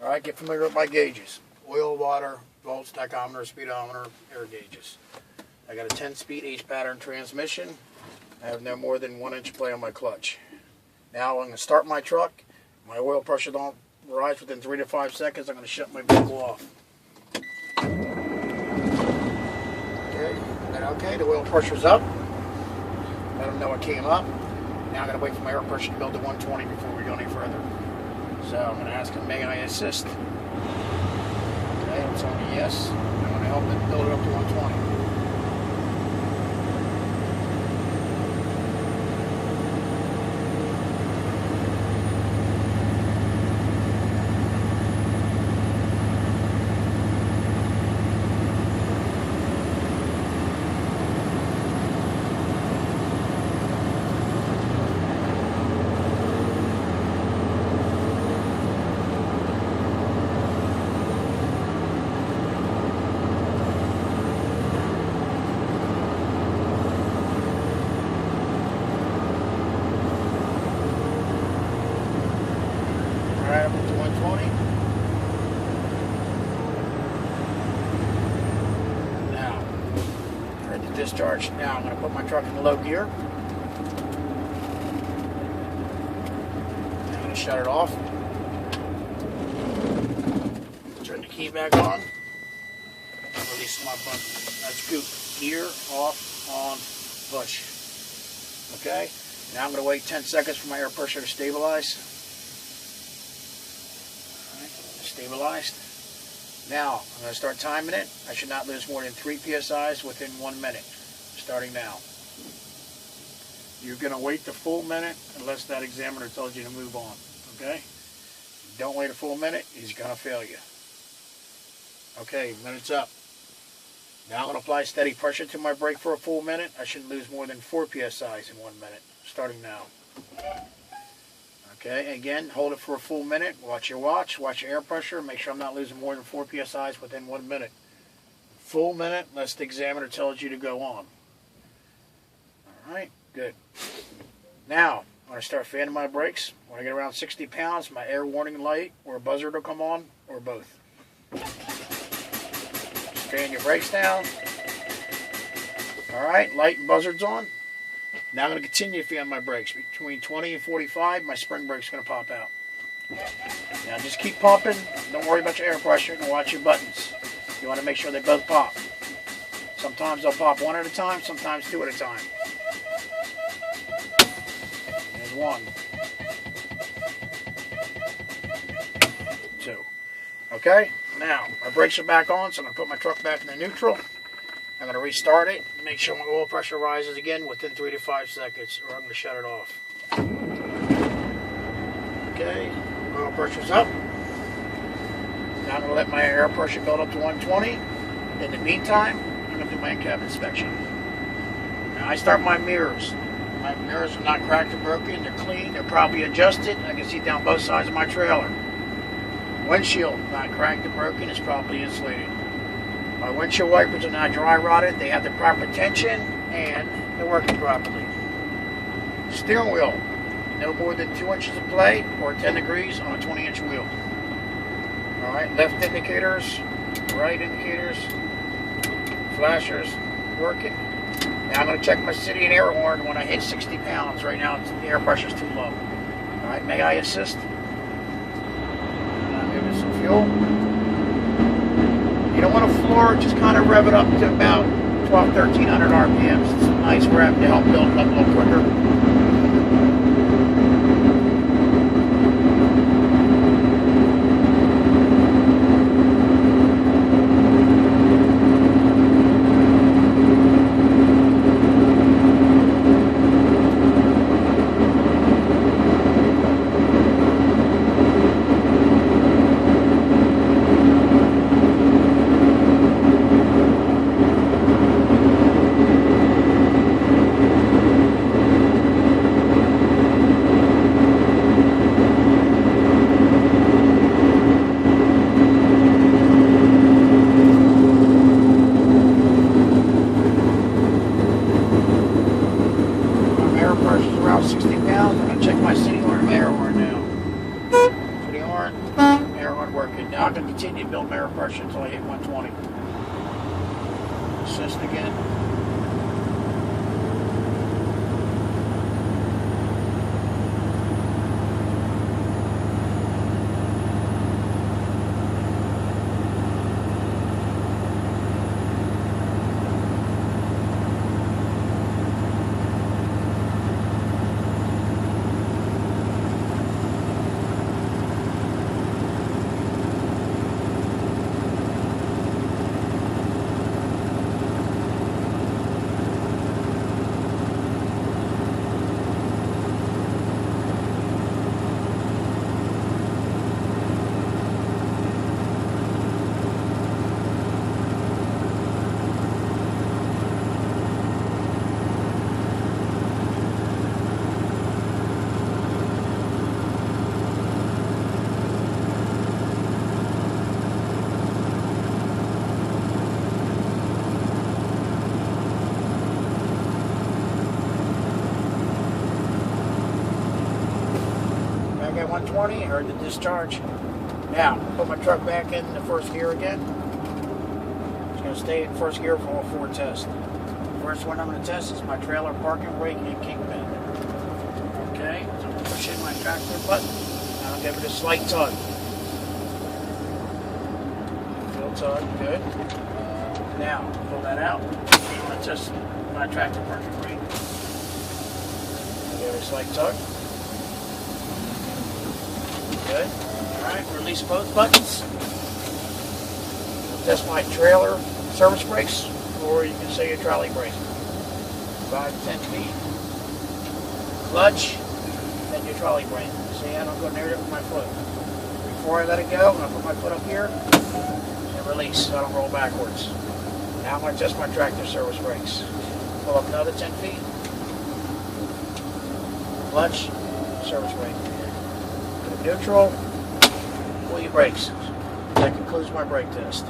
Alright, get familiar with my gauges. Oil, water, volts, tachometer, speedometer, air gauges. I got a 10-speed H-pattern transmission. I have no more than 1 inch play on my clutch. Now I'm going to start my truck. My oil pressure don't rise within 3 to 5 seconds. I'm going to shut my vehicle off. Okay, the oil pressure's up. Let them know it came up. Now I'm going to wait for my air pressure to build to 120 before we go any further. So I'm going to ask him, may I assist? Okay, it's on a yes. I'm going to help it build it up to 120. Alright, I'm up to 120. Now, ready to discharge. Now I'm going to put my truck in low gear. I'm going to shut it off. Turn the key back on. Release my button. That's scoop. Gear, off, on, push. Okay? Now I'm going to wait 10 seconds for my air pressure to stabilize. Stabilized. Now I'm going to start timing it. I should not lose more than 3 psi's within 1 minute. Starting now. You're going to wait the full minute unless that examiner tells you to move on. Okay? Don't wait a full minute. He's going to fail you. Okay, minute's up. Now I'm going to apply steady pressure to my brake for a full minute. I shouldn't lose more than 4 psi's in 1 minute. Starting now. Okay, again, hold it for a full minute. Watch your watch, watch your air pressure. Make sure I'm not losing more than 4 psi's within 1 minute. Full minute, unless the examiner tells you to go on. Alright, good. Now, I'm going to start fanning my brakes. When I get around 60 pounds, my air warning light or buzzer will come on, or both. Fan your brakes down. Alright, light and buzzard's on. Now I'm going to continue to fan my brakes. Between 20 and 45, my spring brake's going to pop out. Now just keep pumping. Don't worry about your air pressure and watch your buttons. You want to make sure they both pop. Sometimes they'll pop 1 at a time, sometimes 2 at a time. There's 1. 2. Okay, now my brakes are back on, so I'm going to put my truck back in the neutral. I'm going to restart it, make sure my oil pressure rises again within 3 to 5 seconds, or I'm going to shut it off. Okay, oil pressure's up. Now I'm going to let my air pressure build up to 120. In the meantime, I'm going to do my in-cab inspection. Now I start my mirrors. My mirrors are not cracked or broken, they're clean, they're probably adjusted. I can see down both sides of my trailer. Windshield, not cracked or broken, it's properly insulated. My windshield wipers are not dry rotted, they have the proper tension, and they're working properly. Steering wheel, no more than 2 inches of play, or 10 degrees on a 20-inch wheel. Alright, left indicators, right indicators, flashers, working. Now I'm going to check my city and air horn when I hit 60 pounds. Right now the air pressure's too low. Alright, may I assist? I'll give it some fuel. You don't want to floor it, just kind of rev it up to about 1,200-1,300 RPMs. It's a nice rev to help build it up a little quicker. Around 60 pounds. I'm going to check my city horn and air horn now. City horn, air wasn't working. Now I'm going to continue to build my air pressure until I hit 120. Assist again. At 120, heard the discharge. Now, put my truck back in the first gear again. It's going to stay in first gear for all 4 tests. First one I'm going to test is my trailer parking brake and kingpin. Okay, so I'm going to push in my tractor button. I'll give it a slight tug. Feel tug, good. Now, pull that out. I'm going to test my tractor parking brake. I'll give it a slight tug. Good. Alright, release both buttons. Test my trailer service brakes, or you can say your trolley brake. 5 to 10 feet. Clutch, then your trolley brake. See, I don't go near it with my foot. Before I let it go, I'm going to put my foot up here and release so I don't roll backwards. Now I'm going to test my tractor service brakes. Pull up another 10 feet. Clutch, service brake. Neutral, pull your brakes. That concludes my brake test.